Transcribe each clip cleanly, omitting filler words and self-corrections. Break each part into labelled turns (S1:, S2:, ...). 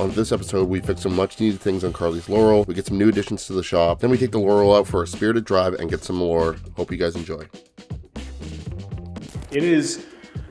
S1: On this episode, we fix some much needed things on Carly's Laurel, we get some new additions to the shop, then we take the Laurel out for a spirited drive and get some more. Hope you guys enjoy.
S2: It is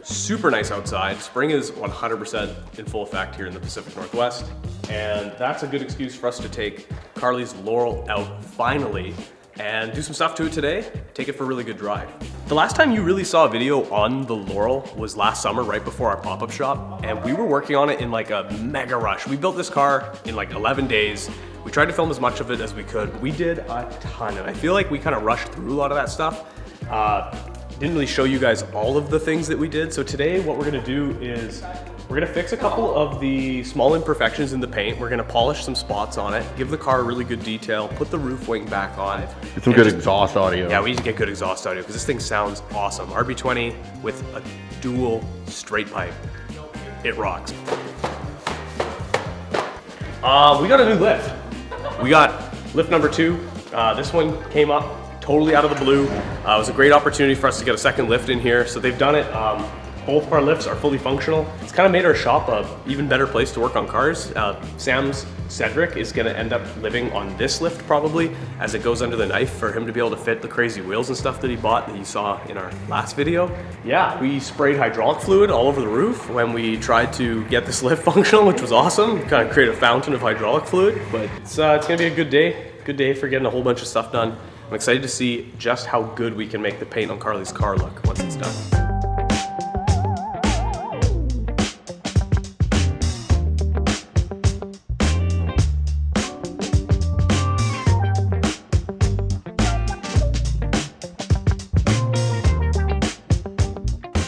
S2: super nice outside. Spring is 100% in full effect here in the Pacific Northwest, and that's a good excuse for us to take Carly's Laurel out finally and do some stuff to it today, take it for a really good drive. The last time you really saw a video on the Laurel was last summer, right before our pop-up shop, and we were working on it in like a mega rush. We built this car in like 11 days. We tried to film as much of it as we could. We did a ton, and I feel like we kind of rushed through a lot of that stuff. Didn't really show you guys all of the things that we did. So today what we're gonna do is we're gonna fix a couple of the small imperfections in the paint. We're gonna polish some spots on it, give the car a really good detail, put the roof wing back on.
S3: Get some good exhaust audio.
S2: Yeah, we need to get good exhaust audio because this thing sounds awesome. RB20 with a dual straight pipe. It rocks. We got a new lift. We got lift number 2. This one came up totally out of the blue. It was a great opportunity for us to get a second lift in here. So they've done it. Both of our lifts are fully functional. It's kind of made our shop a even better place to work on cars. Sam's Cedric is gonna end up living on this lift probably as it goes under the knife for him to be able to fit the crazy wheels and stuff that he bought that you saw in our last video. Yeah, we sprayed hydraulic fluid all over the roof when we tried to get this lift functional, which was awesome. We kind of created a fountain of hydraulic fluid, but it's gonna be a good day for getting a whole bunch of stuff done. I'm excited to see just how good we can make the paint on Carly's car look once it's done.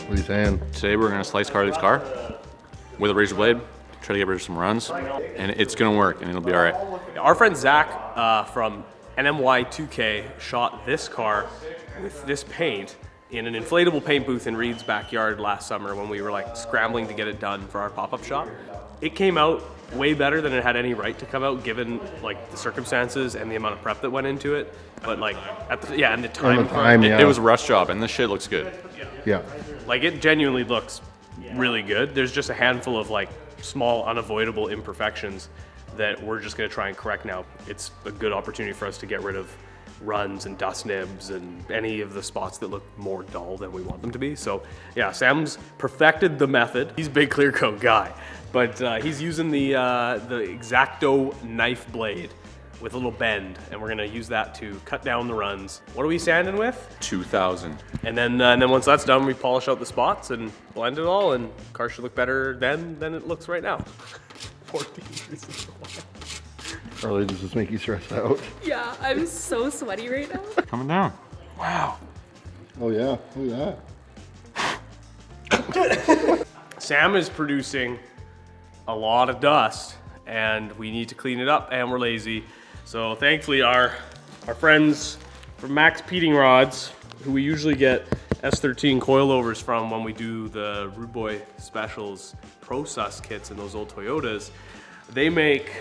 S3: What are you saying?
S4: Today we're gonna slice Carly's car with a razor blade, try to get rid of some runs, and it's gonna work and it'll be all right.
S2: Our friend Zach from NMY2K shot this car with this paint in an inflatable paint booth in Reed's backyard last summer when we were like scrambling to get it done for our pop-up shop. It came out way better than it had any right to come out given like the circumstances and the amount of prep that went into it. But like at the, and the time,
S4: It was a rush job and this shit looks good.
S3: Yeah.
S2: Like it genuinely looks really good. There's just a handful of like small unavoidable imperfections that we're just gonna try and correct now. It's a good opportunity for us to get rid of runs and dust nibs and any of the spots that look more dull than we want them to be. So yeah, Sam's perfected the method. He's a big clear coat guy, but he's using the X-Acto knife blade with a little bend, and we're gonna use that to cut down the runs. What are we sanding with?
S4: 2000.
S2: And then once that's done, we polish out the spots and blend it all, and the car should look better then than it looks right now. 14 reasons why.
S3: Carly, does this make you stressed out?
S5: Yeah, I'm so sweaty right now.
S4: Coming down. Wow.
S3: Oh yeah, look at that.
S2: Sam is producing a lot of dust, and we need to clean it up, and we're lazy. So thankfully our friends from Max Peating Rods, who we usually get S13 coilovers from when we do the Rude Boy Specials Pro-Sus kits in those old Toyotas, they make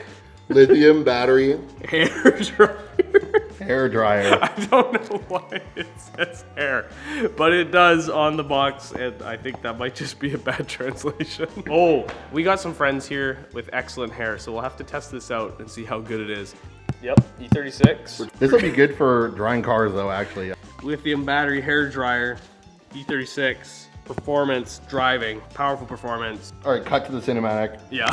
S1: Lithium battery.
S2: hair dryer.
S3: Hair dryer.
S2: I don't know why it says hair, but it does on the box, and I think that might just be a bad translation. Oh, we got some friends here with excellent hair, so we'll have to test this out and see how good it is. Yep, E36.
S3: This will be good for drying cars though, actually.
S2: Lithium battery hair dryer, E36. Performance, driving, powerful performance.
S3: All right, cut to the cinematic.
S2: Yeah.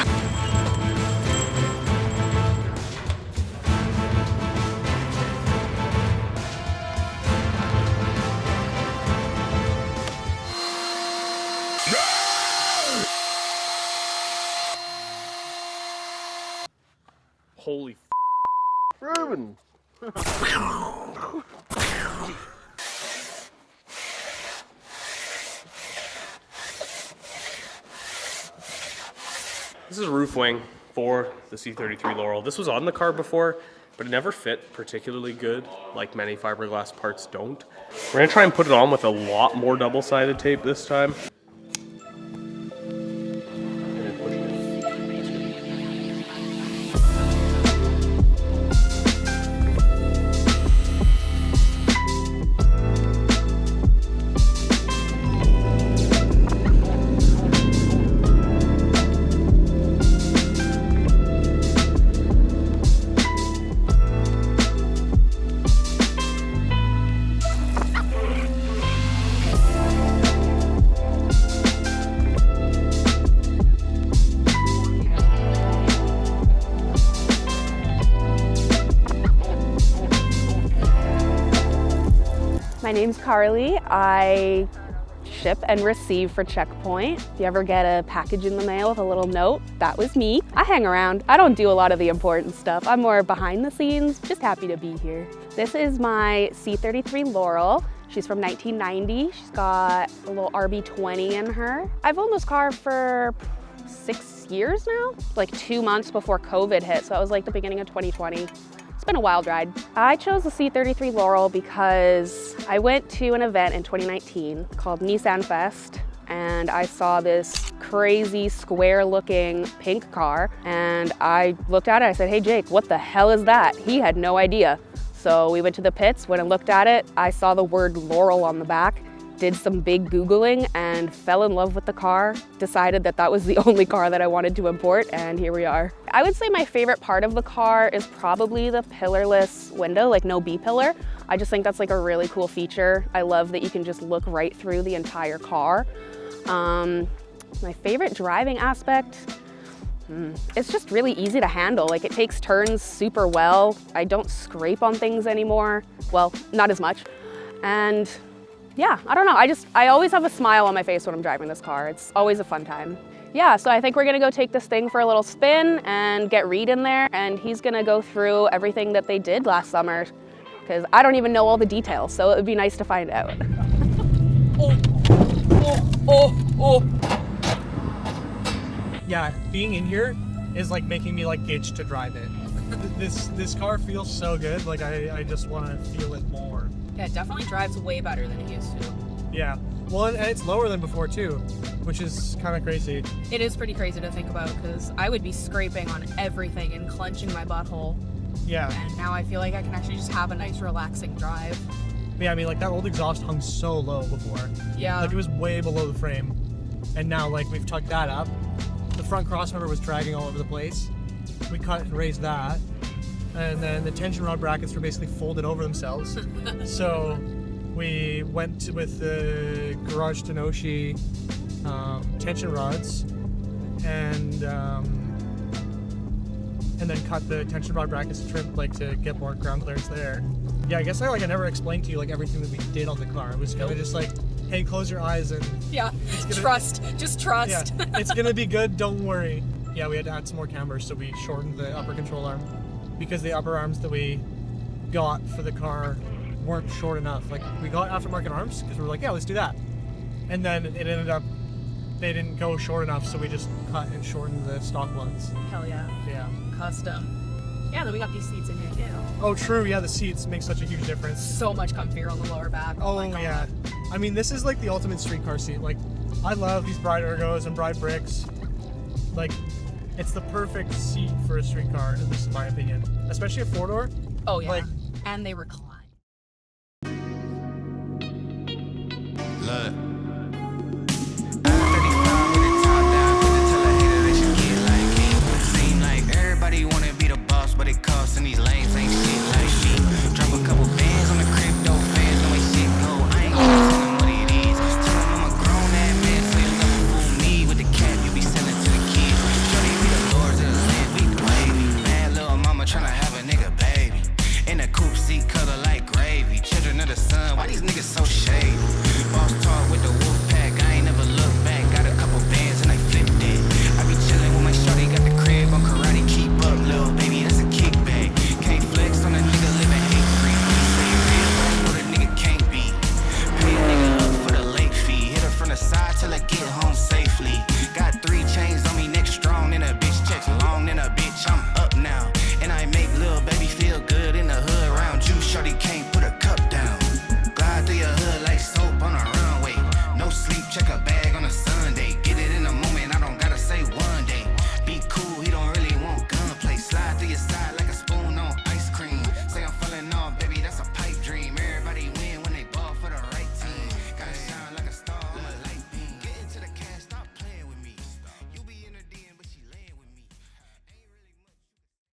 S2: Holy
S3: Ruben.
S2: This is a roof wing for the C33 Laurel. This was on the car before, but it never fit particularly good, like many fiberglass parts don't. We're gonna try and put it on with a lot more double-sided tape this time.
S6: My name's Carly. I ship and receive for Checkpoint. If you ever get a package in the mail with a little note, that was me. I hang around. I don't do a lot of the important stuff. I'm more behind the scenes, just happy to be here. This is my C33 Laurel. She's from 1990. She's got a little RB20 in her. I've owned this car for 6 years now, like 2 months before COVID hit, so it was like the beginning of 2020. It's been a wild ride. I chose the C33 Laurel because I went to an event in 2019 called Nissan Fest, and I saw this crazy square looking pink car, and I looked at it, I said, hey Jake, what the hell is that? He had no idea. So we went to the pits, went and looked at it. I saw the word Laurel on the back, did some big Googling and fell in love with the car, decided that that was the only car that I wanted to import, and here we are. I would say my favorite part of the car is probably the pillarless window, like no B-pillar. I just think that's like a really cool feature. I love that you can just look right through the entire car. My favorite driving aspect, it's just really easy to handle. Like it takes turns super well. I don't scrape on things anymore. Well, not as much. And yeah, I don't know. I always have a smile on my face when I'm driving this car. It's always a fun time. Yeah, so I think we're gonna go take this thing for a little spin and get Reed in there, and he's gonna go through everything that they did last summer, because I don't even know all the details, so it would be nice to find out.
S7: Yeah, being in here is like making me like itch to drive it. This car feels so good, like I just want to feel it more.
S8: Yeah, it definitely drives way better than it used to.
S7: Yeah, well, and it's lower than before too, which is kind of crazy.
S8: It is pretty crazy to think about because I would be scraping on everything and clenching my butthole.
S7: Yeah.
S8: And now I feel like I can actually just have a nice relaxing drive.
S7: Yeah, I mean like that old exhaust hung so low before.
S8: Yeah.
S7: Like it was way below the frame. And now like we've tucked that up. The front crossmember was dragging all over the place. We cut and raised that. And then the tension rod brackets were basically folded over themselves. So we went with the Garage Tenoshi tension rods and then cut the tension rod brackets to trim, like to get more ground clearance there. Yeah, I guess I never explained to you like everything that we did on the car. It was kind of just like, hey, close your eyes and
S8: yeah, trust, just trust.
S7: Yeah, it's gonna be good, don't worry. Yeah, we had to add some more cambers, so we shortened the upper control arm because the upper arms that we got for the car weren't short enough. Like we got aftermarket arms because we were like, yeah, let's do that. And then it ended up, they didn't go short enough, so we just cut and shortened the stock ones.
S8: Hell yeah.
S7: Yeah.
S8: Custom. Yeah, then we got these seats in here too.
S7: Oh, true. Yeah, the seats make such a huge difference.
S8: So much comfier on the lower back.
S7: Oh
S8: my God.
S7: yeah. I mean, this is like the ultimate street car seat. Like, I love these Bride Ergos and Bride Bricks. Like, it's the perfect seat for a street car, at least in my opinion. Especially a four-door.
S8: Oh yeah.
S7: Like,
S8: and they recline.
S9: Look. Everybody wanna be the boss, but it costs, and these lanes ain't shit like me. Drop a couple bands on the crypto fans, know my shit go. I ain't gonna tell them what it is. Just tell them I'm a grown ass man, so you'll never fool me with the cap you be selling to the kids. Shorty be the lords of the land, we the wavy. Bad little mama tryna have a nigga baby. In a coupe seat, color like gravy. Children of the sun, why these niggas so shady? Boss talk with the wolf pack, I ain't never look back. Got a couple bands and I flipped it. I be chillin' with my shorty, got the crib on karate. Keep up, little baby, that's a kickback. Can't flex on a nigga living hate free. Say real, but I know the nigga can't be. Pay a nigga up for the late fee. Hit her from the side till I get home safely. Got 3 chains on me, neck strong, and a bitch checks long, and a bitch I'm up now. And I make little baby feel good in the hood around you. Shorty can't put